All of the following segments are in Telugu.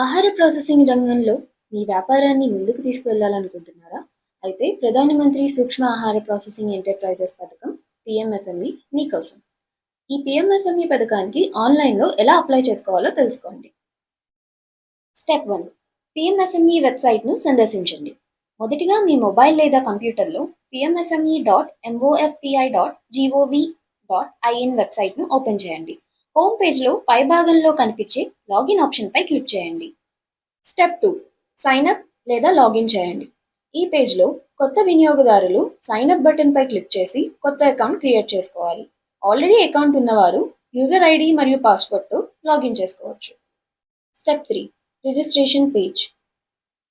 ఆహార ప్రాసెసింగ్ రంగంలో మీ వ్యాపారాన్ని ముందుకు తీసుకువెళ్ళాలనుకుంటున్నారా? అయితే ప్రధానమంత్రి సూక్ష్మ ఆహార ప్రాసెసింగ్ ఎంటర్ప్రైజెస్ పథకం పీఎంఎఫ్ఎంఈ మీకోసం. ఈ పీఎంఎఫ్ఎంఈ పథకానికి ఆన్లైన్లో ఎలా అప్లై చేసుకోవాలో తెలుసుకోండి. స్టెప్ 1. పీఎంఎఫ్ఎంఈ వెబ్సైట్ను సందర్శించండి. మొదటిగా మీ మొబైల్ లేదా కంప్యూటర్లో pmfme.mofi.gov.in వెబ్సైట్ను ఓపెన్ చేయండి. హోమ్ పేజ్లో పై భాగంలో కనిపించే లాగిన్ ఆప్షన్పై క్లిక్ చేయండి. స్టెప్ 2. సైన్ అప్ లేదా లాగిన్ చేయండి. ఈ పేజ్లో కొత్త వినియోగదారులు సైన్ అప్ బటన్పై క్లిక్ చేసి కొత్త అకౌంట్ క్రియేట్ చేసుకోవాలి. ఆల్రెడీ అకౌంట్ ఉన్నవారు యూజర్ ఐడి మరియు పాస్వర్డ్తో లాగిన్ చేసుకోవచ్చు. స్టెప్ 3. Registration page.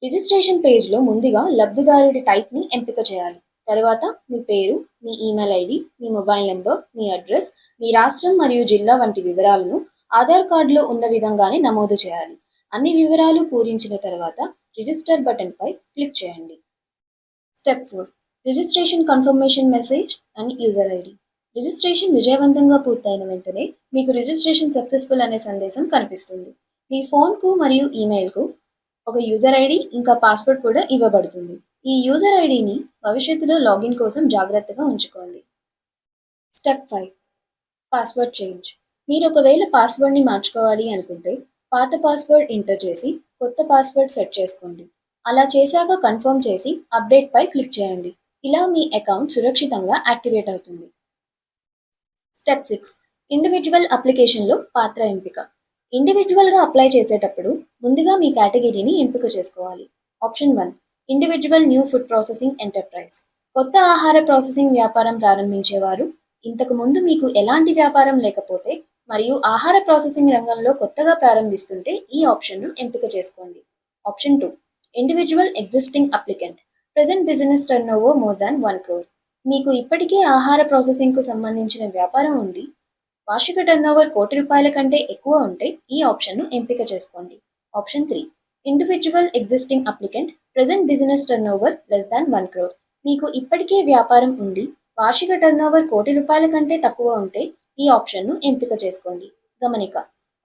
రిజిస్ట్రేషన్ పేజ్లో ముందుగా లబ్ధిదారుడి టైప్ని ఎంపిక చేయాలి. తర్వాత మీ పేరు, మీ ఈమెయిల్ ఐడి, మీ మొబైల్ నెంబర్, మీ అడ్రస్, మీ రాష్ట్రం మరియు జిల్లా వంటి వివరాలను ఆధార్ కార్డులో ఉన్న విధంగానే నమోదు చేయాలి. అన్ని వివరాలు పూరించిన తర్వాత రిజిస్టర్ బటన్పై క్లిక్ చేయండి. Step 4. Registration confirmation message and user ID. Registration విజయవంతంగా పూర్తయిన వెంటనే మీకు రిజిస్ట్రేషన్ సక్సెస్ఫుల్ అనే సందేశం కనిపిస్తుంది. మీ ఫోన్కు మరియు ఈమెయిల్కు ఒక యూజర్ ఐడి ఇంకా పాస్వర్డ్ కూడా ఇవ్వబడుతుంది. ఈ యూజర్ ఐడిని భవిష్యత్తులో లాగిన్ కోసం జాగ్రత్తగా ఉంచుకోండి. స్టెప్ 5. Password change. మీరు ఒకవేళ పాస్వర్డ్ని మార్చుకోవాలి అనుకుంటే పాత పాస్వర్డ్ ఎంటర్ చేసి కొత్త పాస్వర్డ్ సెట్ చేసుకోండి. అలా చేశాక కన్ఫర్మ్ చేసి అప్డేట్ పై క్లిక్ చేయండి. ఇలా మీ అకౌంట్ సురక్షితంగా యాక్టివేట్ అవుతుంది. స్టెప్ 6. ఇండివిజువల్ అప్లికేషన్లో పాత్ర ఎంపిక. ఇండివిజువల్గా అప్లై చేసేటప్పుడు ముందుగా మీ కేటగిరీని ఎంపిక చేసుకోవాలి. Option 1. Individual new food processing enterprise. కొత్త ఆహార ప్రాసెసింగ్ వ్యాపారం ప్రారంభించేవారు. ఇంతకు ముందు మీకు ఎలాంటి వ్యాపారం లేకపోతే మరియు ఆహార ప్రాసెసింగ్ రంగంలో కొత్తగా ప్రారంభిస్తుంటే ఈ ఆప్షన్ను ఎంపిక చేసుకోండి. Option 2. Individual existing applicant. Present business turn over more than 1 crore. మీకు ఇప్పటికే ఆహార ప్రాసెసింగ్కు సంబంధించిన వ్యాపారం ఉండి వార్షిక టర్నోవర్ ₹1,00,00,000 కంటే ఎక్కువ ఉంటే ఈ ఆప్షన్ను ఎంపిక చేసుకోండి. Option 3. Individual existing applicant present business turnover less than 1 crore. మీకు ఇప్పటికే వ్యాపారం ఉండి వార్షిక టర్నోవర్ ₹1,00,00,000 కంటే తక్కువ ఉంటే ఈ ఆప్షన్ను ఎంపిక చేసుకోండి. గమనిక: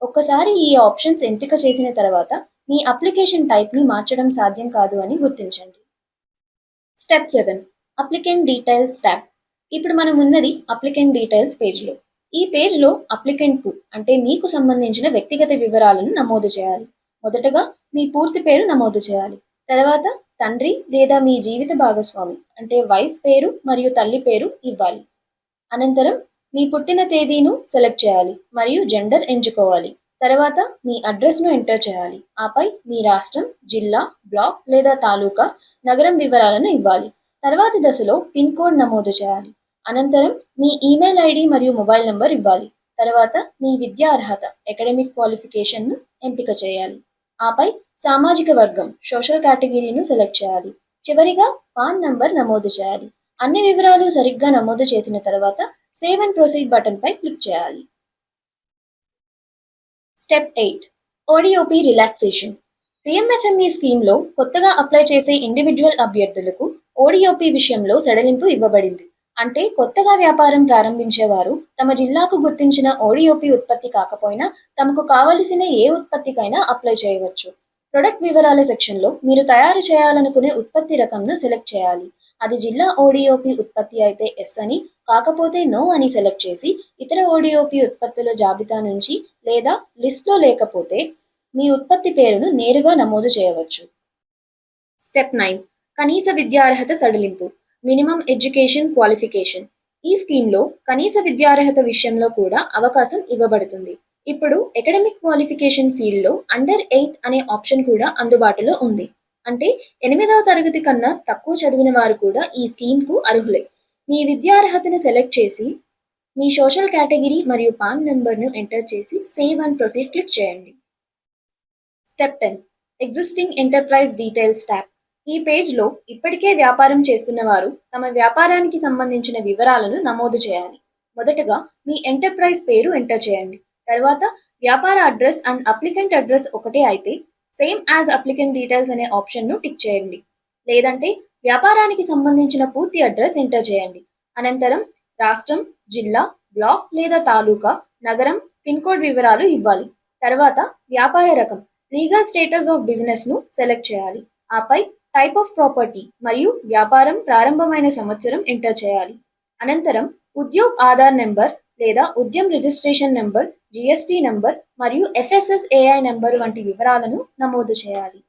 ఒక్కసారి ఈ ఆప్షన్స్ ఎంపిక చేసిన తర్వాత మీ అప్లికేషన్ టైప్ని మార్చడం సాధ్యం కాదు అని గుర్తించండి. స్టెప్ 7. Applicant details tab. ఇప్పుడు మనం ఉన్నది అప్లికెంట్ డీటెయిల్స్ పేజ్లో. ఈ పేజ్లో అప్లికెంట్కు అంటే మీకు సంబంధించిన వ్యక్తిగత వివరాలను నమోదు చేయాలి. మొదటగా మీ పూర్తి పేరు నమోదు చేయాలి. తర్వాత తండ్రి లేదా మీ జీవిత భాగస్వామి అంటే వైఫ్ పేరు మరియు తల్లి పేరు ఇవ్వాలి. అనంతరం మీ పుట్టిన తేదీను సెలెక్ట్ చేయాలి మరియు జెండర్ ఎంచుకోవాలి. తర్వాత మీ అడ్రస్ను ఎంటర్ చేయాలి. ఆపై మీ రాష్ట్రం, జిల్లా, బ్లాక్ లేదా తాలూకా, నగరం వివరాలను ఇవ్వాలి. తర్వాతి దశలో పిన్ కోడ్ నమోదు చేయాలి. అనంతరం మీ ఈమెయిల్ ఐడి మరియు మొబైల్ నంబర్ ఇవ్వాలి. తర్వాత మీ విద్యా అర్హత అకాడమిక్ క్వాలిఫికేషన్ను ఎంపిక చేయాలి. ఆపై సామాజిక వర్గం సోషల్ కేటగిరీను సెలెక్ట్ చేయాలి. చివరిగా పాన్ నంబర్ నమోదు చేయాలి. అన్ని వివరాలు సరిగ్గా నమోదు చేసిన తర్వాత సేవ్ అండ్ ప్రొసీడ్ బటన్పై క్లిక్ చేయాలి. స్టెప్ 8. ODOP relaxation. పిఎంఎఫ్ఎంఈ స్కీమ్లో కొత్తగా అప్లై చేసే ఇండివిజువల్ అభ్యర్థులకు ఓడిఓపి విషయంలో సడలింపు ఇవ్వబడింది. అంటే కొత్తగా వ్యాపారం ప్రారంభించేవారు తమ జిల్లాకు గుర్తించిన ఓడిఓపి ఉత్పత్తి కాకపోయినా తమకు కావలసిన ఏ ఉత్పత్తికైనా అప్లై చేయవచ్చు. ప్రొడక్ట్ వివరాల సెక్షన్లో మీరు తయారు చేయాలనుకునే ఉత్పత్తి రకంను సెలెక్ట్ చేయాలి. అది జిల్లా ఓడిఓపి ఉత్పత్తి అయితే ఎస్ అని, కాకపోతే నో అని సెలెక్ట్ చేసి ఇతర ఓడిఓపి ఉత్పత్తుల జాబితా నుంచి లేదా లిస్ట్లో లేకపోతే మీ ఉత్పత్తి పేరును నేరుగా నమోదు చేయవచ్చు. స్టెప్ 9. కనీస విద్యార్హత సడలింపు. Minimum education qualification. ఈ స్కీమ్లో కనీస విద్యార్హత విషయంలో కూడా అవకాశం ఇవ్వబడుతుంది. ఇప్పుడు అకాడమిక్ క్వాలిఫికేషన్ ఫీల్డ్లో అండర్ 8 అనే ఆప్షన్ కూడా అందుబాటులో ఉంది. అంటే 8వ తరగతి కన్నా తక్కువ చదివిన వారు కూడా ఈ స్కీమ్కు అర్హులే. మీ విద్యార్హతను సెలెక్ట్ చేసి మీ సోషల్ కేటగిరీ మరియు పాన్ నెంబర్ను ఎంటర్ చేసి సేవ్ అండ్ ప్రొసీడ్ క్లిక్ చేయండి. Step 10. Existing enterprise details tab. ఈ పేజ్లో ఇప్పటికే వ్యాపారం చేస్తున్న వారు తమ వ్యాపారానికి సంబంధించిన వివరాలను నమోదు చేయాలి. మొదటగా మీ ఎంటర్ప్రైజ్ పేరు ఎంటర్ చేయండి. తర్వాత వ్యాపార అడ్రస్ అండ్ అప్లికెంట్ అడ్రస్ ఒకటే అయితే సేమ్ యాజ్ అప్లికెంట్ డీటెయిల్స్ అనే ఆప్షన్ను టిక్ చేయండి. లేదంటే వ్యాపారానికి సంబంధించిన పూర్తి అడ్రస్ ఎంటర్ చేయండి. అనంతరం రాష్ట్రం, జిల్లా, బ్లాక్ లేదా తాలూకా, నగరం, పిన్ కోడ్ వివరాలు ఇవ్వాలి. తర్వాత వ్యాపార రకం లీగల్ స్టేటస్ ఆఫ్ బిజినెస్ను సెలెక్ట్ చేయాలి. ఆపై టైప్ ఆఫ్ ప్రాపర్టీ మరియు వ్యాపారం ప్రారంభమైన సంవత్సరం ఎంటర్ చేయాలి. అనంతరం ఉద్యోగ్ ఆధార్ నెంబర్ లేదా Udyam registration number, GST number మరియు ఎఫ్ఎస్ఎస్ఏఐ నెంబర్ వంటి వివరాలను నమోదు చేయాలి.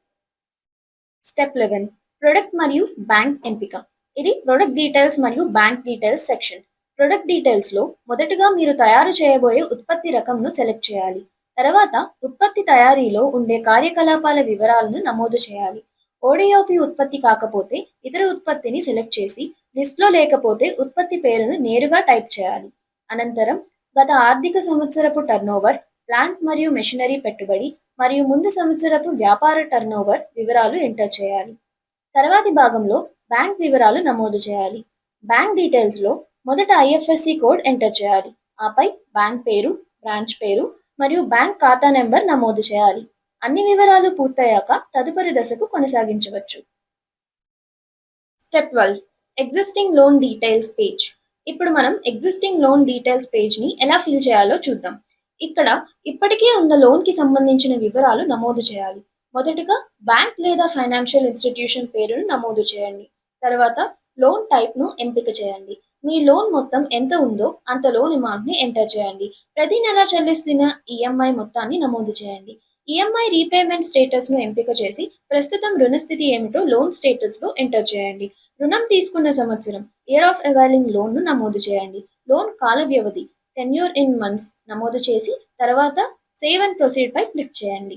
స్టెప్ 11, ప్రొడక్ట్ మరియు బ్యాంక్ ఎంపిక. ఇది ప్రొడక్ట్ డీటెయిల్స్ మరియు బ్యాంక్ డీటెయిల్స్ సెక్షన్. ప్రొడక్ట్ డీటెయిల్స్లో మొదటగా మీరు తయారు చేయబోయే ఉత్పత్తి రకంను సెలెక్ట్ చేయాలి. తర్వాత ఉత్పత్తి తయారీలో ఉండే కార్యకలాపాల వివరాలను నమోదు చేయాలి. ఓడిఓపి ఉత్పత్తి కాకపోతే ఇతర ఉత్పత్తిని సెలెక్ట్ చేసి, లిస్ట్లో లేకపోతే ఉత్పత్తి పేరును నేరుగా టైప్ చేయాలి. అనంతరం గత ఆర్థిక సంవత్సరపు టర్నోవర్, ప్లాంట్ మరియు మెషినరీ పెట్టుబడి మరియు ముందు సంవత్సరపు వ్యాపార టర్నోవర్ వివరాలు ఎంటర్ చేయాలి. తర్వాతి భాగంలో బ్యాంక్ వివరాలు నమోదు చేయాలి. బ్యాంక్ డీటెయిల్స్లో మొదట ఐఎఫ్ఎస్సి కోడ్ ఎంటర్ చేయాలి. ఆపై బ్యాంక్ పేరు, బ్రాంచ్ పేరు మరియు బ్యాంక్ ఖాతా నెంబర్ నమోదు చేయాలి. అన్ని వివరాలు పూర్తయ్యాక తదుపరి దశకు కొనసాగించవచ్చు. Step 12, existing loan details page. ఇప్పుడు మనం ఎగ్జిస్టింగ్ లోన్ డీటెయిల్స్ పేజ్ని ఎలా ఫిల్ చేయాలో చూద్దాం. ఇక్కడ ఇప్పటికే ఉన్న లోన్కి సంబంధించిన వివరాలు నమోదు చేయాలి. మొదటగా బ్యాంక్ లేదా ఫైనాన్షియల్ ఇన్స్టిట్యూషన్ పేరును నమోదు చేయండి. తర్వాత లోన్ టైప్ను ఎంపిక చేయండి. మీ లోన్ మొత్తం ఎంత ఉందో అంత లోన్ అమౌంట్ని ఎంటర్ చేయండి. ప్రతి నెల చెల్లిస్తున్న ఈఎంఐ మొత్తాన్ని నమోదు చేయండి. ఈఎంఐ రీపేమెంట్ స్టేటస్ను ఎంపిక చేసి ప్రస్తుతం రుణస్థితి ఏమిటో లోన్ స్టేటస్లో ఎంటర్ చేయండి. రుణం తీసుకున్న సంవత్సరం, ఇయర్ ఆఫ్ అవైలింగ్ లోన్ను నమోదు చేయండి. లోన్ కాల వ్యవధి, టెన్యూర్ ఇన్ మంత్స్ నమోదు చేసి తర్వాత సేవ్ అండ్ ప్రొసీడ్ పై క్లిక్ చేయండి.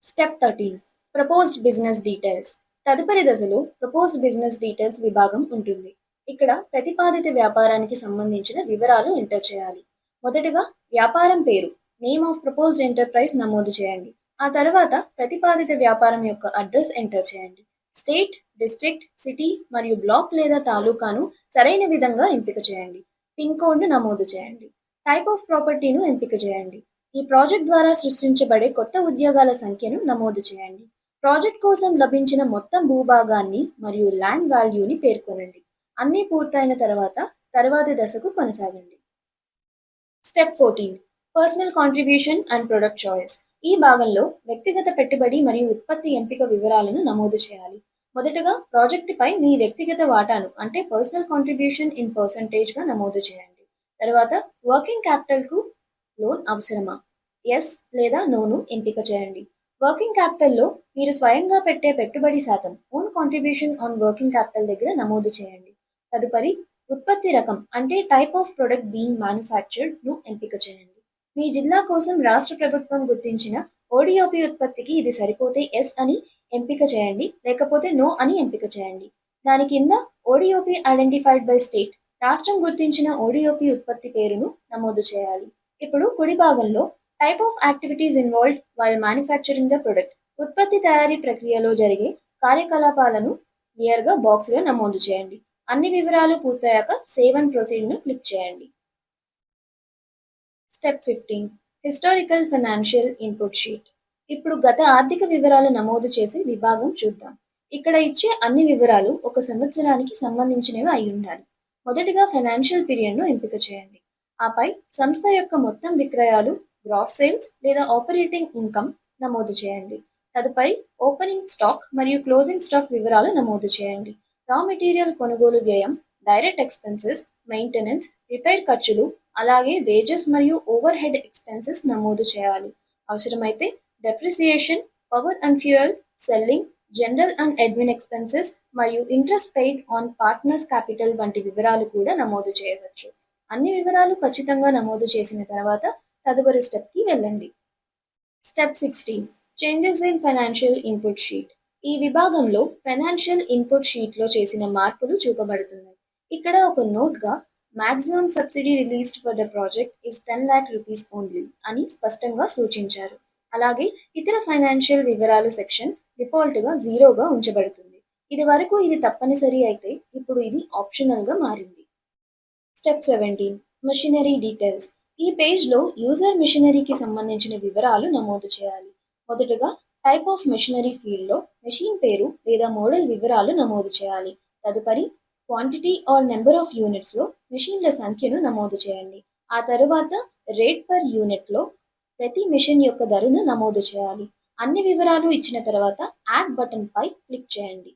Step 13, proposed business details. తదుపరి దశలో ప్రపోజ్డ్ బిజినెస్ డీటెయిల్స్ విభాగం ఉంటుంది. ఇక్కడ ప్రతిపాదిత వ్యాపారానికి సంబంధించిన వివరాలు ఎంటర్ చేయాలి. మొదటగా వ్యాపారం పేరు, నేమ్ ఆఫ్ ప్రపోజ్డ్ ఎంటర్ప్రైజ్ నమోదు చేయండి. ఆ తర్వాత ప్రతిపాదిత వ్యాపారం యొక్క అడ్రస్ ఎంటర్ చేయండి. స్టేట్, డిస్ట్రిక్ట్, సిటీ మరియు బ్లాక్ లేదా తాలూకాను సరైన విధంగా ఎంపిక చేయండి. పిన్ కోడ్ను నమోదు చేయండి. టైప్ ఆఫ్ ప్రాపర్టీను ఎంపిక చేయండి. ఈ ప్రాజెక్ట్ ద్వారా సృష్టించబడే కొత్త ఉద్యోగాల సంఖ్యను నమోదు చేయండి. ప్రాజెక్ట్ కోసం లభించిన మొత్తం భూభాగాన్ని మరియు ల్యాండ్ వాల్యూని పేర్కొనండి. అన్నీ పూర్తయిన తర్వాత తర్వాతి దశకు కొనసాగండి. Step 14, personal contribution and product choice. ఈ భాగంలో వ్యక్తిగత పెట్టుబడి మరియు ఉత్పత్తి ఎంపిక వివరాలను నమోదు చేయాలి. మొదటగా ప్రాజెక్టుపై మీ వ్యక్తిగత వాటాను అంటే పర్సనల్ కాంట్రిబ్యూషన్ ఇన్ పర్సంటేజ్గా నమోదు చేయండి. తర్వాత వర్కింగ్ క్యాపిటల్కు లోన్ అవసరమా, ఎస్ లేదా నోను ఎంపిక చేయండి. వర్కింగ్ క్యాపిటల్లో మీరు స్వయంగా పెట్టే పెట్టుబడి శాతం own contribution on working capital దగ్గర నమోదు చేయండి. తదుపరి ఉత్పత్తి రకం అంటే టైప్ ఆఫ్ ప్రొడక్ట్ బీయింగ్ మ్యానుఫ్యాక్చర్డ్ను ఎంపిక చేయండి. మీ జిల్లా కోసం రాష్ట్ర ప్రభుత్వం గుర్తించిన ఓడిఓపి ఉత్పత్తికి ఇది సరిపోతే ఎస్ అని ఎంపిక చేయండి, లేకపోతే నో అని ఎంపిక చేయండి. దాని కింద ఓడిఓపి ఐడెంటిఫైడ్ బై స్టేట్, రాష్ట్రం గుర్తించిన ఓడిఓపి ఉత్పత్తి పేరును నమోదు చేయాలి. ఇప్పుడు కుడి భాగంలో type of activities involved while manufacturing the product, ఉత్పత్తి తయారీ ప్రక్రియలో జరిగే కార్యకలాపాలను క్లియర్గా బాక్స్లో నమోదు చేయండి. అన్ని వివరాలు పూర్తయ్యాక సేవ్ అండ్ ప్రొసీడ్ను క్లిక్ చేయండి. Step 15, historical financial input sheet. ఇప్పుడు గత ఆర్థిక వివరాలు నమోదు చేసే విభాగం చూద్దాం. ఇక్కడ ఇచ్చే అన్ని వివరాలు ఒక సంవత్సరానికి సంబంధించినవి అయి ఉండాలి. మొదటిగా ఫైనాన్షియల్ పీరియడ్ను ఎంపిక చేయండి. ఆపై సంస్థ యొక్క మొత్తం విక్రయాలు, గ్రాస్ సేల్స్ లేదా ఆపరేటింగ్ ఇన్కమ్ నమోదు చేయండి. తదుపరి ఓపెనింగ్ స్టాక్ మరియు క్లోజింగ్ స్టాక్ వివరాలు నమోదు చేయండి. రా మెటీరియల్ కొనుగోలు వ్యయం, డైరెక్ట్ ఎక్స్పెన్సెస్, మెయింటెనెన్స్, రిపేర్ ఖర్చులు, అలాగే వేజెస్ మరియు ఓవర్ హెడ్ ఎక్స్పెన్సెస్ నమోదు చేయాలి. అవసరమైతే depreciation, power and fuel, selling, general and admin expenses మరియు interest paid on partners capital వంటి వివరాలు కూడా నమోదు చేయవచ్చు. అన్ని వివరాలు ఖచ్చితంగా నమోదు చేసిన తర్వాత తదుపరి స్టెప్కి వెళ్ళండి. Step 16, changes in financial input sheet. ఈ విభాగంలో ఫైనాన్షియల్ ఇన్పుట్ షీట్లో చేసిన మార్పులు చూపబడుతున్నాయి. ఇక్కడ ఒక నోట్గా maximum subsidy released for the project is 10 lakh rupees only అని స్పష్టంగా సూచించారు. అలాగే ఇతర ఫైనాన్షియల్ వివరాలు సెక్షన్ డిఫాల్ట్గా 0గా ఉంచబడుతుంది. ఇది వరకు ఇది తప్పనిసరి అయితే ఇప్పుడు ఇది ఆప్షనల్గా మారింది. Step 17, machinery details. ఈ పేజ్లో యూజర్ మెషినరీకి సంబంధించిన వివరాలు నమోదు చేయాలి. మొదటగా టైప్ ఆఫ్ మెషినరీ ఫీల్డ్లో మెషిన్ పేరు లేదా మోడల్ వివరాలు నమోదు చేయాలి. తదుపరి క్వాంటిటీ ఆర్ నెంబర్ ఆఫ్ యూనిట్స్లో మెషిన్ల సంఖ్యను నమోదు చేయండి. ఆ తరువాత రేట్ పర్ యూనిట్లో ప్రతి మెషిన్ యొక్క ధరను నమోదు చేయాలి. అన్ని వివరాలు ఇచ్చిన తర్వాత యాడ్ బటన్ పై క్లిక్ చేయండి.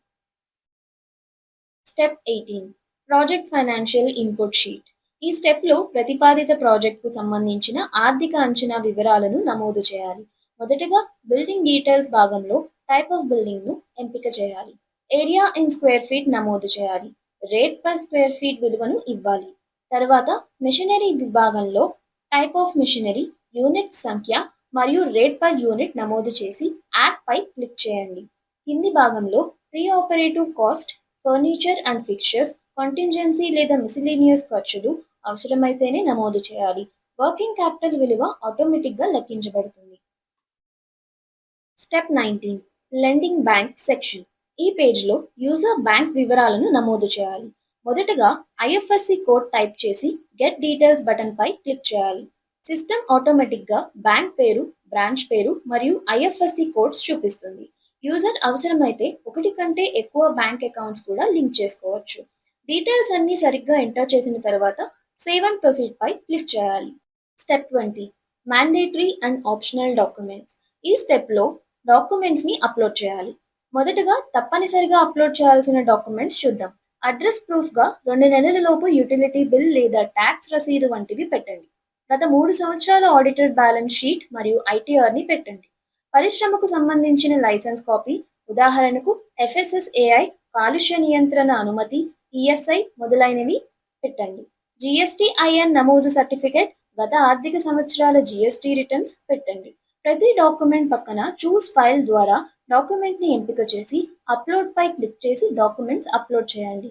Step 18 project financial input sheet. ఈ స్టెప్లో ప్రతిపాదిత ప్రాజెక్టుకు సంబంధించిన ఆర్థిక అంచనా వివరాలను నమోదు చేయాలి. మొదటగా బిల్డింగ్ డీటెయిల్స్ భాగంలో టైప్ ఆఫ్ బిల్డింగ్ను ఎంపిక చేయాలి. ఏరియా ఇన్ స్క్వేర్ ఫీట్ నమోదు చేయాలి. రేట్ పర్ స్క్వేర్ ఫీట్ విలువను ఇవ్వాలి. తర్వాత మెషినరీ విభాగంలో టైప్ ఆఫ్ మెషినరీ, యూనిట్ సంఖ్య మరియు రేట్ పర్ యూనిట్ నమోదు చేసి యాడ్ పై క్లిక్ చేయండి. కింది భాగంలో pre operative cost, furniture and fixtures, contingency లేదా మిసిలేనియస్ ఖర్చులు అవసరమైతేనే నమోదు చేయాలి. వర్కింగ్ క్యాపిటల్ విలువ ఆటోమేటిక్గా లెక్కించబడుతుంది. Step 19 lending bank section. ఈ పేజ్లో యూజర్ బ్యాంక్ వివరాలను నమోదు చేయాలి. మొదటగా ఐఎఫ్ఎస్సి కోడ్ టైప్ చేసి గెట్ డీటెయిల్స్ బటన్ పై క్లిక్ చేయాలి. సిస్టమ్ ఆటోమేటిక్గా బ్యాంక్ పేరు, బ్రాంచ్ పేరు మరియు ఐఎఫ్ఎస్సి కోడ్స్ చూపిస్తుంది. యూజర్ అవసరమైతే ఒకటి కంటే ఎక్కువ బ్యాంక్ అకౌంట్స్ కూడా లింక్ చేసుకోవచ్చు. డీటెయిల్స్ అన్నీ సరిగ్గా ఎంటర్ చేసిన తర్వాత సేవ్ అండ్ ప్రొసీడ్ పై క్లిక్ చేయాలి. Step 20 mandatory and optional documents. ఈ స్టెప్లో డాక్యుమెంట్స్ని అప్లోడ్ చేయాలి. మొదటగా తప్పనిసరిగా అప్లోడ్ చేయాల్సిన డాక్యుమెంట్స్ చూద్దాం. అడ్రస్ ప్రూఫ్గా 2 నెలల లోపు యూటిలిటీ బిల్ లేదా ట్యాక్స్ రసీదు వంటివి పెట్టండి. గత 3 సంవత్సరాల ఆడిటెడ్ బ్యాలెన్స్ షీట్ మరియు ఐటీఆర్ని పెట్టండి. పరిశ్రమకు సంబంధించిన లైసెన్స్ కాపీ, ఉదాహరణకు ఎఫ్ఎస్ఎస్ఏఐ, కాలుష్య నియంత్రణ అనుమతి, ఈఎస్ఐ మొదలైనవి పెట్టండి. జిఎస్టిఐఎన్ నమోదు సర్టిఫికేట్, గత ఆర్థిక సంవత్సరాల జిఎస్టి రిటర్న్స్ పెట్టండి. ప్రతి డాక్యుమెంట్ పక్కన చూస్ ఫైల్ ద్వారా డాక్యుమెంట్ని ఎంపిక చేసి అప్లోడ్ పై క్లిక్ చేసి డాక్యుమెంట్స్ అప్లోడ్ చేయండి.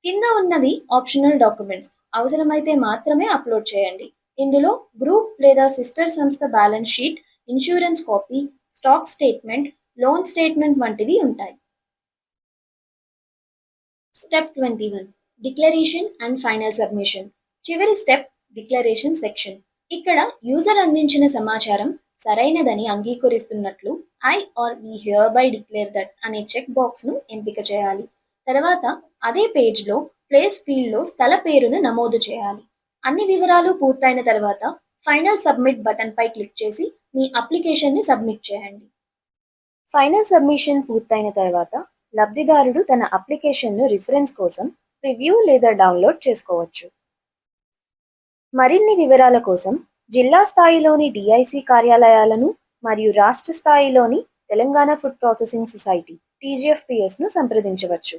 కింద ఉన్నవి ఆప్షనల్ డాక్యుమెంట్స్, అవసరమైతే మాత్రమే అప్లోడ్ చేయండి. ఇందులో గ్రూప్ లేదా సిస్టర్ సంస్థ balance sheet, insurance copy, stock statement, loan statement వంటివి ఉంటాయి. Step 21 declaration and final submission. చివరి స్టెప్ డిక్లరేషన్ సెక్షన్. ఇక్కడ యూజర్ అందించిన సమాచారం సరైనదని అంగీకరిస్తున్నట్లు I or we hereby declare that అనే చెక్ బాక్స్ను ఎంపిక చేయాలి. తర్వాత అదే పేజ్లో ప్లేస్ ఫీల్డ్లో స్థల పేరును నమోదు చేయాలి. అన్ని వివరాలు పూర్తయిన తర్వాత ఫైనల్ సబ్మిట్ బటన్ పై క్లిక్ చేసి మీ అప్లికేషన్ని సబ్మిట్ చేయండి. ఫైనల్ సబ్మిషన్ పూర్తయిన తర్వాత లబ్ధిదారుడు తన అప్లికేషన్ను రిఫరెన్స్ కోసం ప్రివ్యూ లేదా డౌన్లోడ్ చేసుకోవచ్చు. మరిన్ని వివరాల కోసం జిల్లా స్థాయిలోని డిఐసి కార్యాలయాలను మరియు రాష్ట్ర స్థాయిలోని తెలంగాణ ఫుడ్ ప్రాసెసింగ్ సొసైటీ TGFPSను సంప్రదించవచ్చు.